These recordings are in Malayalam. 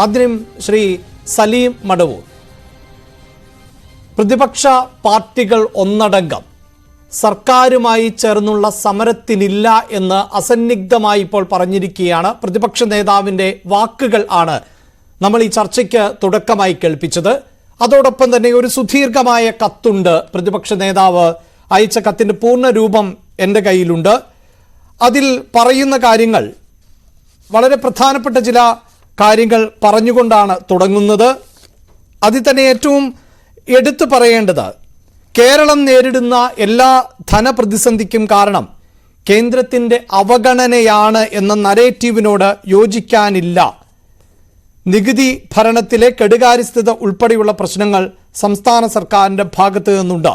ആദ്യം ശ്രീ സലീം മടവൂർ, പ്രതിപക്ഷ പാർട്ടികൾ ഒന്നടങ്കം സർക്കാരുമായി ചേർന്നുള്ള സമരത്തിനില്ല എന്ന് അസന്നിഗ്ധമായി ഇപ്പോൾ പറഞ്ഞിരിക്കുകയാണ്. പ്രതിപക്ഷ നേതാവിൻ്റെ വാക്കുകൾ ആണ് നമ്മൾ ഈ ചർച്ചയ്ക്ക് തുടക്കമായി കേൾപ്പിച്ചത്. അതോടൊപ്പം തന്നെ ഒരു സുദീർഘമായ കത്തുണ്ട്. പ്രതിപക്ഷ നേതാവ് അയച്ച കത്തിൻ്റെ പൂർണ്ണ രൂപം എൻ്റെ കയ്യിലുണ്ട്. അതിൽ പറയുന്ന കാര്യങ്ങൾ വളരെ പ്രധാനപ്പെട്ട ചില കാര്യങ്ങൾ പറഞ്ഞുകൊണ്ടാണ് തുടങ്ങുന്നത്. അതിൽ തന്നെ ഏറ്റവും എടുത്തു പറയേണ്ടത്, കേരളം നേരിടുന്ന എല്ലാ ധനപ്രതിസന്ധിക്കും കാരണം കേന്ദ്രത്തിൻ്റെ അവഗണനയാണ് എന്ന നരേറ്റീവിനോട് യോജിക്കാനില്ല. നികുതി ഭരണത്തിലെ കെടുകാര്യസ്ഥത ഉൾപ്പെടെയുള്ള പ്രശ്നങ്ങൾ സംസ്ഥാന സർക്കാരിൻ്റെ ഭാഗത്തു നിന്നുണ്ട്.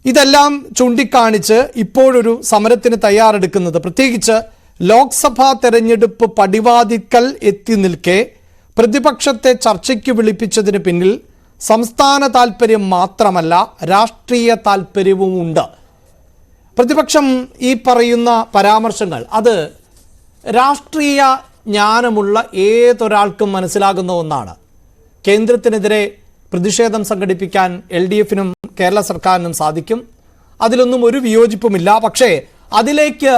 ഇതെല്ലാം ചൂണ്ടിക്കാണിച്ച് ഇപ്പോഴൊരു സമരത്തിന് തയ്യാറെടുക്കുന്നത്, പ്രത്യേകിച്ച് ലോക്സഭാ തെരഞ്ഞെടുപ്പ് പടിവാതിക്കൽ എത്തി നിൽക്കെ പ്രതിപക്ഷത്തെ ചർച്ചയ്ക്ക് വിളിപ്പിച്ചതിന് പിന്നിൽ സംസ്ഥാന താൽപ്പര്യം മാത്രമല്ല രാഷ്ട്രീയ താൽപ്പര്യവുമുണ്ട്. പ്രതിപക്ഷം ഈ പറയുന്ന പരാമർശങ്ങൾ അത് രാഷ്ട്രീയ ജ്ഞാനമുള്ള ഏതൊരാൾക്കും മനസ്സിലാകുന്ന ഒന്നാണ്. കേന്ദ്രത്തിനെതിരെ പ്രതിഷേധം സംഘടിപ്പിക്കാൻ LDFനും കേരള സർക്കാരിനും സാധിക്കും, അതിലൊന്നും ഒരു വിയോജിപ്പുമില്ല. പക്ഷേ അതിലേക്ക്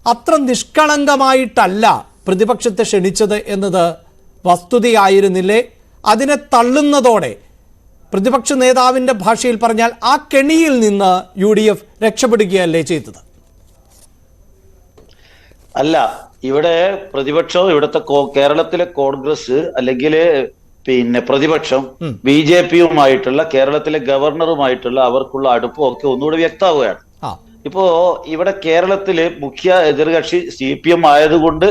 അത്ര നിഷ്കളങ്കമായിട്ടല്ല പ്രതിപക്ഷത്തെ ക്ഷണിച്ചത് എന്നത് വസ്തുതയായിരുന്നില്ലേ? അതിനെ തള്ളുന്നതോടെ പ്രതിപക്ഷ നേതാവിൻ്റെ ഭാഷയിൽ പറഞ്ഞാൽ ആ കെണിയിൽ നിന്ന് UDF രക്ഷപ്പെടുകയല്ലേ ചെയ്തത്? അല്ല, ഇവിടെ പ്രതിപക്ഷം, ഇവിടുത്തെ കേരളത്തിലെ കോൺഗ്രസ് അല്ലെങ്കിൽ പ്രതിപക്ഷം BJPയുമായിട്ടുള്ള കേരളത്തിലെ ഗവർണറുമായിട്ടുള്ള അവർക്കുള്ള അടുപ്പം ഒക്കെ ഒന്നുകൂടി വ്യക്തമാവുകയാണ്. ഇപ്പോ ഇവിടെ കേരളത്തില് മുഖ്യ എതിർകക്ഷി CPM ആയതുകൊണ്ട്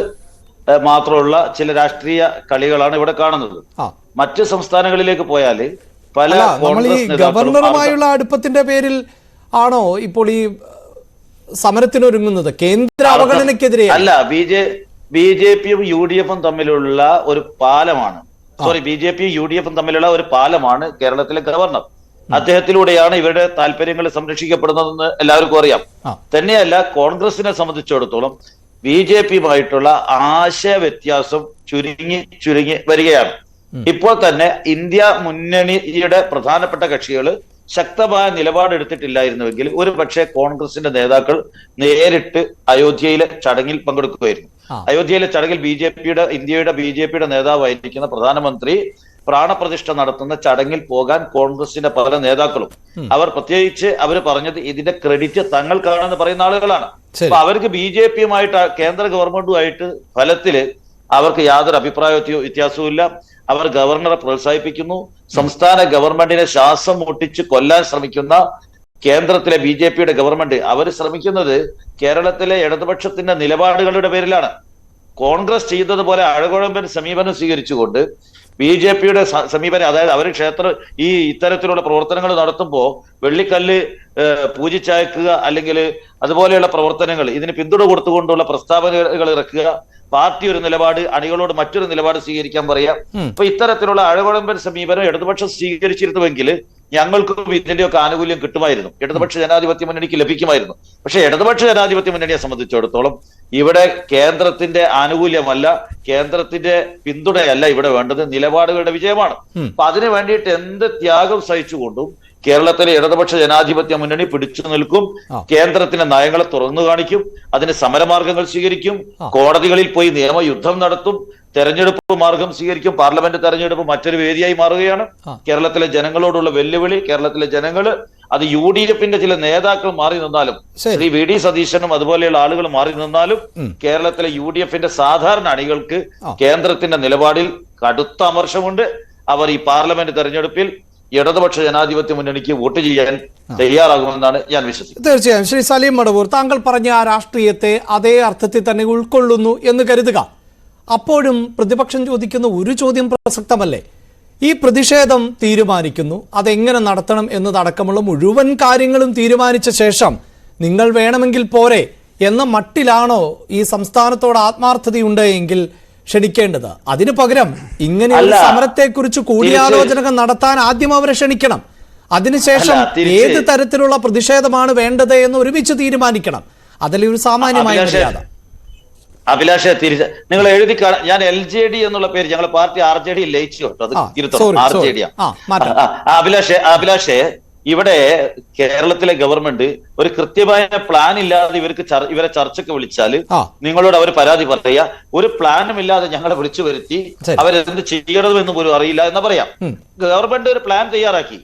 മാത്രമുള്ള ചില രാഷ്ട്രീയ കളികളാണ് ഇവിടെ കാണുന്നത്. മറ്റ് സംസ്ഥാനങ്ങളിലേക്ക് പോയാല് പല ഗവർണറുമായുള്ള അടുപ്പത്തിന്റെ പേരിൽ ആണോ ഇപ്പോൾ ഈ സമരത്തിനൊരുങ്ങുന്നത്? കേന്ദ്ര അവഗണനയ്ക്കെതിരെ അല്ല, BJPയും UDFും തമ്മിലുള്ള ഒരു പാലമാണ്. BJPയും UDFും തമ്മിലുള്ള ഒരു പാലമാണ് കേരളത്തിലെ ഗവർണർ. അദ്ദേഹത്തിലൂടെയാണ് ഇവരുടെ താല്പര്യങ്ങൾ സംരക്ഷിക്കപ്പെടുന്നതെന്ന് എല്ലാവർക്കും അറിയാം. തന്നെയല്ല, കോൺഗ്രസിനെ സംബന്ധിച്ചിടത്തോളം BJPയുമായിട്ടുള്ള ആശയ വ്യത്യാസം ചുരുങ്ങി വരികയാണ്. ഇപ്പോൾ തന്നെ ഇന്ത്യ മുന്നണിയുടെ പ്രധാനപ്പെട്ട കക്ഷികൾ ശക്തമായ നിലപാടെടുത്തിട്ടില്ലായിരുന്നുവെങ്കിൽ ഒരു പക്ഷേ കോൺഗ്രസിന്റെ നേതാക്കൾ നേരിട്ട് അയോധ്യയിലെ ചടങ്ങിൽ പങ്കെടുക്കുകയായിരുന്നു. അയോധ്യയിലെ ചടങ്ങിൽ ഇന്ത്യയുടെ BJPയുടെ നേതാവായിരിക്കുന്ന പ്രധാനമന്ത്രി പ്രാണപ്രതിഷ്ഠ നടത്തുന്ന ചടങ്ങിൽ പോകാൻ കോൺഗ്രസിന്റെ പല നേതാക്കളും പ്രത്യേകിച്ച് അവർ പറഞ്ഞത് ഇതിന്റെ ക്രെഡിറ്റ് തങ്ങൾക്കാണെന്ന് പറയുന്ന ആളുകളാണ്. അപ്പൊ അവർക്ക് BJPയുമായിട്ട് കേന്ദ്ര ഗവൺമെന്റുമായിട്ട് ഫലത്തില് അവർക്ക് യാതൊരു അഭിപ്രായ വ്യത്യാസവും ഇല്ല. അവർ ഗവർണറെ പ്രോത്സാഹിപ്പിക്കുന്നു. സംസ്ഥാന ഗവൺമെന്റിനെ ശ്വാസം മുട്ടിച്ച് കൊല്ലാൻ ശ്രമിക്കുന്ന കേന്ദ്രത്തിലെ BJPയുടെ ഗവൺമെന്റ് അവർ ശ്രമിക്കുന്നത് കേരളത്തിലെ ഇടതുപക്ഷത്തിന്റെ നിലപാടുകളുടെ പേരിലാണ്. കോൺഗ്രസ് ചെയ്തതുപോലെ അഴകുഴമ്പൻ സമീപനം സ്വീകരിച്ചുകൊണ്ട് BJPയുടെ സമീപനം, അതായത് അവർ ഇത്തരത്തിലുള്ള പ്രവർത്തനങ്ങൾ നടത്തുമ്പോൾ വെള്ളിക്കല്ല് പൂജിച്ചയക്കുക അല്ലെങ്കിൽ അതുപോലെയുള്ള പ്രവർത്തനങ്ങൾ, ഇതിന് പിന്തുണ കൊടുത്തുകൊണ്ടുള്ള പ്രസ്താവനകൾ ഇറക്കുക, പാർട്ടി ഒരു നിലപാട്, അണികളോട് മറ്റൊരു നിലപാട് സ്വീകരിക്കാൻ പറയാം. അപ്പൊ ഇത്തരത്തിലുള്ള അഴകുഴമ്പൻ സമീപനം ഇടതുപക്ഷം സ്വീകരിച്ചിരുന്നുവെങ്കിൽ ഞങ്ങൾക്കും ഇതിന്റെയൊക്കെ ആനുകൂല്യം കിട്ടുമായിരുന്നു, ഇടതുപക്ഷ ജനാധിപത്യ മുന്നണിക്ക് ലഭിക്കുമായിരുന്നു. പക്ഷെ ഇടതുപക്ഷ ജനാധിപത്യ മുന്നണിയെ സംബന്ധിച്ചിടത്തോളം ഇവിടെ കേന്ദ്രത്തിന്റെ ആനുകൂല്യമല്ല, കേന്ദ്രത്തിന്റെ പിന്തുണയല്ല ഇവിടെ വേണ്ടത്, നിലപാടുകളുടെ വിജയമാണ്. അപ്പൊ അതിനു വേണ്ടിയിട്ട് എന്ത് ത്യാഗം സഹിച്ചുകൊണ്ടും കേരളത്തിലെ ഇടതുപക്ഷ ജനാധിപത്യ മുന്നണി പിടിച്ചു നിൽക്കും. കേന്ദ്രത്തിന്റെ നയങ്ങളെ തുറന്നു കാണിക്കും, അതിന് സമരമാർഗങ്ങൾ സ്വീകരിക്കും, കോടതികളിൽ പോയി നിയമയുദ്ധം നടത്തും, തെരഞ്ഞെടുപ്പ് മാർഗം സ്വീകരിക്കും. പാർലമെന്റ് തെരഞ്ഞെടുപ്പ് മറ്റൊരു വേദിയായി മാറുകയാണ്. കേരളത്തിലെ ജനങ്ങളോടുള്ള വെല്ലുവിളി, കേരളത്തിലെ ജനങ്ങള് അത് UDFന്റെ ചില നേതാക്കൾ മാറി നിന്നാലും, ശ്രീ VD സതീശനും അതുപോലെയുള്ള ആളുകൾ മാറി നിന്നാലും കേരളത്തിലെ UDFന്റെ സാധാരണ അണികൾക്ക് കേന്ദ്രത്തിന്റെ നിലപാടിൽ കടുത്ത അമർഷമുണ്ട്. അവർ ഈ പാർലമെന്റ് തെരഞ്ഞെടുപ്പിൽ ഇടതുപക്ഷ ജനാധിപത്യ മുന്നണിക്ക് വോട്ട് ചെയ്യാൻ തയ്യാറാകുമെന്നാണ് ഞാൻ വിശ്വസിക്കുന്നത്. തീർച്ചയായും ശ്രീ സലീം മടവൂർ, താങ്കൾ പറഞ്ഞ ആ രാഷ്ട്രീയത്തെ അതേ അർത്ഥത്തിൽ തന്നെ ഉൾക്കൊള്ളുന്നു എന്ന് കരുതുക. അപ്പോഴും പ്രതിപക്ഷം ചോദിക്കുന്ന ഒരു ചോദ്യം പ്രസക്തമല്ലേ? ഈ പ്രതിഷേധം തീരുമാനിക്കുന്നു, അതെങ്ങനെ നടത്തണം എന്നതടക്കമുള്ള മുഴുവൻ കാര്യങ്ങളും തീരുമാനിച്ച ശേഷം നിങ്ങൾ വേണമെങ്കിൽ പോരെ എന്ന മട്ടിലാണോ ഈ സംസ്ഥാനത്തോട് ആത്മാർത്ഥതയുണ്ട് എങ്കിൽ ക്ഷണിക്കേണ്ടത്? അതിനു പകരം ഇങ്ങനെ ഒരു സമരത്തെക്കുറിച്ച് കൂടിയാലോചനകൾ നടത്താൻ ആദ്യം അവരെ ക്ഷണിക്കണം. അതിനുശേഷം ഏത് തരത്തിലുള്ള പ്രതിഷേധമാണ് വേണ്ടത് എന്ന് ഒരുമിച്ച് തീരുമാനിക്കണം. അതിലൊരു സാമാന്യമായ മര്യാദ. അഭിലാഷെ നിങ്ങൾ എഴുതി ഞാൻ LJD എന്നുള്ള പേര് ഞങ്ങളെ പാർട്ടി RJD ലയിച്ചു കേട്ടോ, അത് ഇരുത്തണം. RJD അഭിലാഷെ ഇവിടെ കേരളത്തിലെ ഗവൺമെന്റ് ഒരു കൃത്യമായ പ്ലാൻ ഇല്ലാതെ ഇവരെ ചർച്ചയ്ക്ക് വിളിച്ചാല് നിങ്ങളോട് അവർ പരാതി പറയാ, ഒരു പ്ലാനും ഇല്ലാതെ ഞങ്ങളെ വിളിച്ചു വരുത്തി അവരെന്ത് ചെയ്യണമെന്ന് പോലും അറിയില്ല എന്ന് പറയാം. ഗവൺമെന്റ് ഒരു പ്ലാൻ തയ്യാറാക്കി,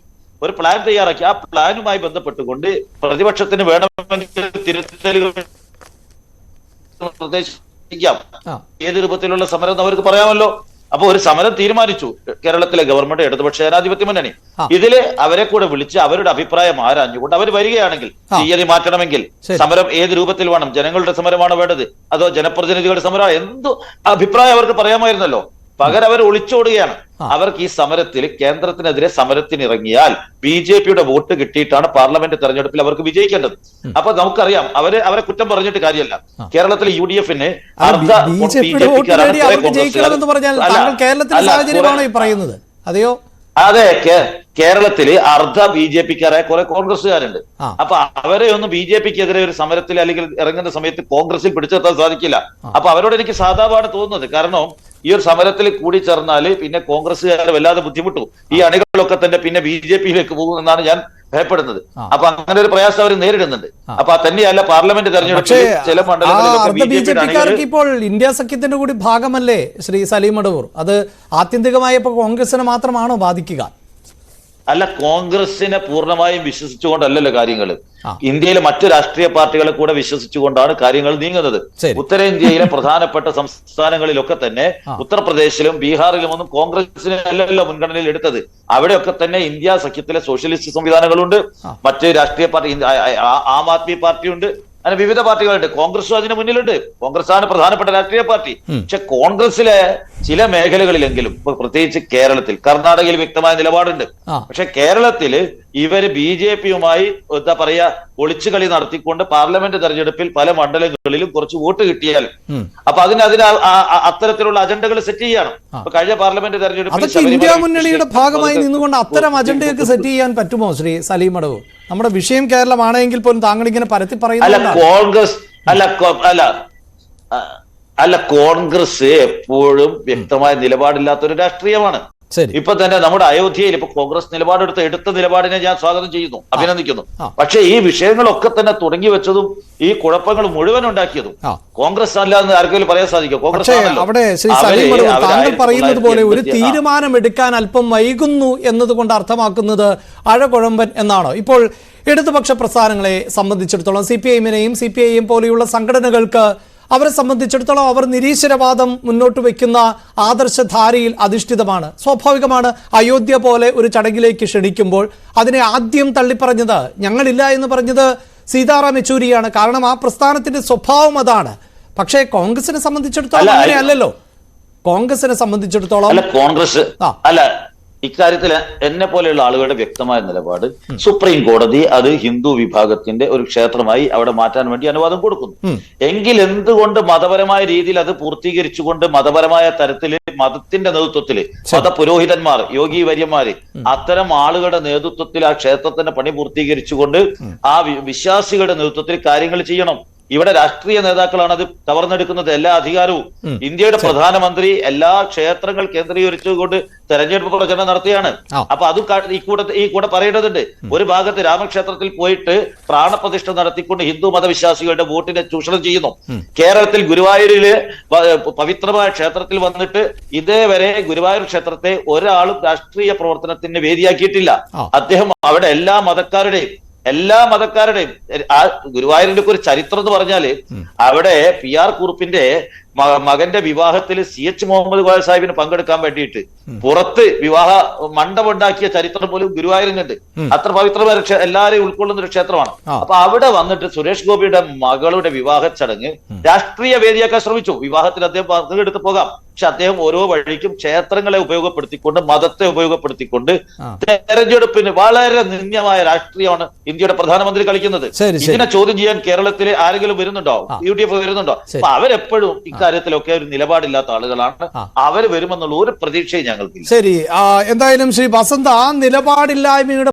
ആ പ്ലാനുമായി ബന്ധപ്പെട്ടുകൊണ്ട് പ്രതിപക്ഷത്തിന് വേണമെങ്കിൽ തിരുത്തലുകൾ നിർദ്ദേശിക്കാം. ഏത് രൂപത്തിലുള്ള സമരം അവർക്ക് പറയാമല്ലോ. അപ്പൊ ഒരു സമരം തീരുമാനിച്ചു കേരളത്തിലെ ഗവൺമെന്റ്, ഇടതുപക്ഷ ജനാധിപത്യ മുന്നണി. ഇതില് അവരെ കൂടെ വിളിച്ച് അവരുടെ അഭിപ്രായം ആരാഞ്ഞുകൊണ്ട് അവർ വരികയാണെങ്കിൽ തീയതി മാറ്റണമെങ്കിൽ സമരം ഏത് രൂപത്തിൽ വേണം, ജനങ്ങളുടെ സമരമാണോ വേണ്ടത് അതോ ജനപ്രതിനിധികളുടെ സമരം, എന്തു അഭിപ്രായം അവർക്ക് പറയാമായിരുന്നല്ലോ. പകരം അവർ ഒളിച്ചോടുകയാണ്. അവർക്ക് ഈ സമരത്തിൽ കേന്ദ്രത്തിനെതിരെ സമരത്തിന് ഇറങ്ങിയാൽ BJPയുടെ വോട്ട് കിട്ടിയിട്ടാണ് പാർലമെന്റ് തെരഞ്ഞെടുപ്പിൽ അവർക്ക് വിജയിക്കേണ്ടത്. അപ്പൊ നമുക്കറിയാം അവരെ കുറ്റം പറഞ്ഞിട്ട് കാര്യമല്ല. കേരളത്തിൽ UDFന് അതെ, കേരളത്തില് അർദ്ധ BJPക്കാരായ കുറെ കോൺഗ്രസ്സുകാരുണ്ട്. അപ്പൊ അവരെ ഒന്നും BJPക്കെതിരെ ഒരു സമരത്തിൽ അല്ലെങ്കിൽ ഇറങ്ങുന്ന സമയത്ത് കോൺഗ്രസിൽ പിടിച്ചെത്താൻ സാധിക്കില്ല. അപ്പൊ അവരോട് എനിക്ക് സാധാരണ തോന്നുന്നത്, കാരണം ഈ ഒരു സമരത്തിൽ കൂടി ചേർന്നാല് പിന്നെ കോൺഗ്രസ്സുകാരെ വല്ലാതെ ബുദ്ധിമുട്ടും, ഈ അണികളൊക്കെ തന്നെ പിന്നെ BJPയിലേക്ക് പോകുമെന്നാണ് ഞാൻ ഭയപ്പെടുന്നത്. അപ്പൊ അങ്ങനെ ഒരു പ്രയാസം അവർ നേരിടുന്നുണ്ട്. അപ്പൊ തന്നെയല്ല പാർലമെന്റ് തെരഞ്ഞെടുപ്പിൽ ചില മണ്ഡലങ്ങളിൽ ഇപ്പോൾ ഇന്ത്യ സഖ്യത്തിന്റെ കൂടി ഭാഗമല്ലേ ശ്രീ സലീം മടവൂർ? അത് ആത്യന്തികമായ ഇപ്പൊ കോൺഗ്രസിനെ മാത്രമാണോ ബാധിക്കുക? അല്ല, കോൺഗ്രസിനെ പൂർണ്ണമായും വിശ്വസിച്ചുകൊണ്ടല്ലല്ലോ കാര്യങ്ങൾ. ഇന്ത്യയിലെ മറ്റു രാഷ്ട്രീയ പാർട്ടികളെ കൂടെ വിശ്വസിച്ചുകൊണ്ടാണ് കാര്യങ്ങൾ നീങ്ങുന്നത്. ഉത്തരേന്ത്യയിലെ പ്രധാനപ്പെട്ട സംസ്ഥാനങ്ങളിലൊക്കെ തന്നെ ഉത്തർപ്രദേശിലും ബീഹാറിലും ഒന്നും കോൺഗ്രസിനെ അല്ലല്ലോ മുൻഗണനയിൽ എടുത്തത്. അവിടെയൊക്കെ തന്നെ ഇന്ത്യ സഖ്യത്തിലെ സോഷ്യലിസ്റ്റ് സംവിധാനങ്ങളുണ്ട്, മറ്റ് രാഷ്ട്രീയ പാർട്ടി, ആം ആദ്മി പാർട്ടിയുണ്ട്, അങ്ങനെ വിവിധ പാർട്ടികളുണ്ട്. കോൺഗ്രസും അതിന് മുന്നിലുണ്ട്. കോൺഗ്രസ് ആണ് പ്രധാനപ്പെട്ട രാഷ്ട്രീയ പാർട്ടി. പക്ഷെ കോൺഗ്രസിലെ ചില മേഖലകളിലെങ്കിലും, പ്രത്യേകിച്ച് കേരളത്തിൽ, കർണാടകയിൽ വ്യക്തമായ നിലപാടുണ്ട്. പക്ഷെ കേരളത്തില് ഇവര് BJPയുമായി എന്താ പറയാ ഒളിച്ചുകളി നടത്തിക്കൊണ്ട് പാർലമെന്റ് തെരഞ്ഞെടുപ്പിൽ പല മണ്ഡലങ്ങളിലും കുറച്ച് വോട്ട് കിട്ടിയാൽ അപ്പൊ അതിന് അത്തരത്തിലുള്ള അജണ്ടകൾ സെറ്റ് ചെയ്യണം. അപ്പൊ കഴിഞ്ഞ പാർലമെന്റ് തെരഞ്ഞെടുപ്പിൽ ഇന്ത്യ മുന്നണിയുടെ ഭാഗമായി നിന്നുകൊണ്ട് അത്തരം അജണ്ടയൊക്കെ സെറ്റ് ചെയ്യാൻ പറ്റുമോ ശ്രീ സലീം മടവൂർ? നമ്മുടെ വിഷയം കേരളമാണെങ്കിൽ പോലും താങ്കൾ ഇങ്ങനെ പരത്തി പറയുന്നത് കോൺഗ്രസ് അല്ല കോൺഗ്രസ് എപ്പോഴും വ്യക്തമായ നിലപാടില്ലാത്തൊരു രാഷ്ട്രീയമാണ്. ഇപ്പൊ തന്നെ നമ്മുടെ അയോധ്യയിൽ ഇപ്പൊ കോൺഗ്രസ് എടുത്ത നിലപാടിനെ ഞാൻ സ്വാഗതം ചെയ്യുന്നു, അഭിനന്ദിക്കുന്നു. പക്ഷെ ഈ വിഷയങ്ങളൊക്കെ തന്നെ തുടങ്ങി വെച്ചതും ഈ കുഴപ്പങ്ങൾ മുഴുവൻ ഉണ്ടാക്കിയതും കോൺഗ്രസ് അല്ല എന്ന് ആർക്കെങ്കിലും പറയാൻ സാധിക്കും? കോൺഗ്രസ് അവിടെ ശ്രീ സലീം താങ്കൾ പറയുന്നത് പോലെ ഒരു തീരുമാനമെടുക്കാൻ അല്പം വൈകുന്നു എന്നതുകൊണ്ട് അർത്ഥമാക്കുന്നത് അഴകുഴമ്പൻ എന്നാണോ? ഇപ്പോൾ ഇടതുപക്ഷ പ്രസ്ഥാനങ്ങളെ സംബന്ധിച്ചിടത്തോളം CPIഎമ്മിനെയും CPIഎം പോലെയുള്ള സംഘടനകൾക്ക് അവരെ സംബന്ധിച്ചിടത്തോളം അവർ നിരീശ്വരവാദം മുന്നോട്ട് വയ്ക്കുന്ന ആദർശധാരയിൽ അധിഷ്ഠിതമാണ്. സ്വാഭാവികമാണ്, അയോധ്യ പോലെ ഒരു ചടങ്ങിലേക്ക് ക്ഷണിക്കുമ്പോൾ അതിനെ ആദ്യം തള്ളിപ്പറഞ്ഞത്, ഞങ്ങളില്ല എന്ന് പറഞ്ഞത് സീതാറാം യെച്ചൂരിയാണ്. കാരണം ആ പ്രസ്ഥാനത്തിന്റെ സ്വഭാവം അതാണ്. പക്ഷേ കോൺഗ്രസിനെ സംബന്ധിച്ചിടത്തോളം അങ്ങനെയല്ലല്ലോ. കോൺഗ്രസിനെ സംബന്ധിച്ചിടത്തോളം കോൺഗ്രസ് ഇക്കാര്യത്തിൽ എന്നെ പോലെയുള്ള ആളുകളുടെ വ്യക്തമായ നിലപാട്, സുപ്രീം കോടതി അത് ഹിന്ദു വിഭാഗത്തിന്റെ ഒരു ക്ഷേത്രമായി അവിടെ മാറ്റാൻ വേണ്ടി അനുവാദം കൊടുക്കുന്നു. എങ്കിൽ എന്തുകൊണ്ട് മതപരമായ രീതിയിൽ അത് പൂർത്തീകരിച്ചുകൊണ്ട് മതപരമായ തരത്തില് മതത്തിന്റെ നേതൃത്വത്തില് മതപുരോഹിതന്മാർ, യോഗി വര്യന്മാര്, അത്തരം ആളുകളുടെ നേതൃത്വത്തിൽ ആ ക്ഷേത്രത്തിന്റെ പണി പൂർത്തീകരിച്ചുകൊണ്ട് ആ വിശ്വാസികളുടെ നേതൃത്വത്തിൽ കാര്യങ്ങൾ ചെയ്യണം. ഇവിടെ രാഷ്ട്രീയ നേതാക്കളാണ് അത് കവർന്നെടുക്കുന്നത് എല്ലാ അധികാരവും. ഇന്ത്യയുടെ പ്രധാനമന്ത്രി എല്ലാ ക്ഷേത്രങ്ങൾ കേന്ദ്രീകരിച്ചുകൊണ്ട് തെരഞ്ഞെടുപ്പ് പ്രചരണം നടത്തുകയാണ്. അപ്പൊ അതും ഈ കൂടെ പറയേണ്ടതുണ്ട്. ഒരു ഭാഗത്ത് രാമക്ഷേത്രത്തിൽ പോയിട്ട് പ്രാണപ്രതിഷ്ഠ നടത്തിക്കൊണ്ട് ഹിന്ദു മതവിശ്വാസികളുടെ വോട്ടിനെ ചൂഷണം ചെയ്യുന്നു. കേരളത്തിൽ ഗുരുവായൂരിലെ പവിത്രമായ ക്ഷേത്രത്തിൽ വന്നിട്ട് ഇതേവരെ ഗുരുവായൂർ ക്ഷേത്രത്തെ ഒരാളും രാഷ്ട്രീയ പ്രവർത്തനത്തിന് വേദിയാക്കിയിട്ടില്ല. അദ്ദേഹം അവിടെ എല്ലാ മതക്കാരുടെയും ആ ഗുരുവായൂരിന്റെ ഒരു ചരിത്രം എന്ന് പറഞ്ഞാല് അവിടെ PR കുറുപ്പിന്റെ മകന്റെ വിവാഹത്തിൽ CH മുഹമ്മദ് കോയ സാഹിബിന് പങ്കെടുക്കാൻ വേണ്ടിയിട്ട് പുറത്ത് വിവാഹ മണ്ഡപം ഉണ്ടാക്കിയ ചരിത്രം പോലും ഗുരുവായൂരിനുണ്ട്. അത്ര പവിത്രമായ എല്ലാവരെയും ഉൾക്കൊള്ളുന്ന ഒരു ക്ഷേത്രമാണ്. അപ്പൊ അവിടെ വന്നിട്ട് സുരേഷ് ഗോപിയുടെ മകളുടെ വിവാഹ ചടങ്ങ് രാഷ്ട്രീയ വേദിയാക്കാൻ ശ്രമിച്ചു. വിവാഹത്തിൽ അദ്ദേഹം പങ്കെടുത്ത് പോകാം, പക്ഷെ അദ്ദേഹം ഓരോ വഴിക്കും ക്ഷേത്രങ്ങളെ ഉപയോഗപ്പെടുത്തിക്കൊണ്ട്, മതത്തെ ഉപയോഗപ്പെടുത്തിക്കൊണ്ട് തെരഞ്ഞെടുപ്പിന് വളരെ നിന്ദ്യമായ രാഷ്ട്രീയമാണ് ഇന്ത്യയുടെ പ്രധാനമന്ത്രി കളിക്കുന്നത്. ഇതിനെ ചോദ്യം ചെയ്യാൻ കേരളത്തിലെ ആരെങ്കിലും വരുന്നുണ്ടോ? UDF വരുന്നുണ്ടോ? അപ്പൊ അവരെപ്പോഴും ഇക്കാര്യത്തിലൊക്കെ ഒരു നിലപാടില്ലാത്ത ആളുകളാണ്. അവർ വരുമെന്നുള്ള ഒരു പ്രതീക്ഷയും ഞങ്ങൾക്ക്. ശരി, എന്തായാലും ശ്രീ വസന്ത്, ആ നിലപാടില്ലായ്മയുടെ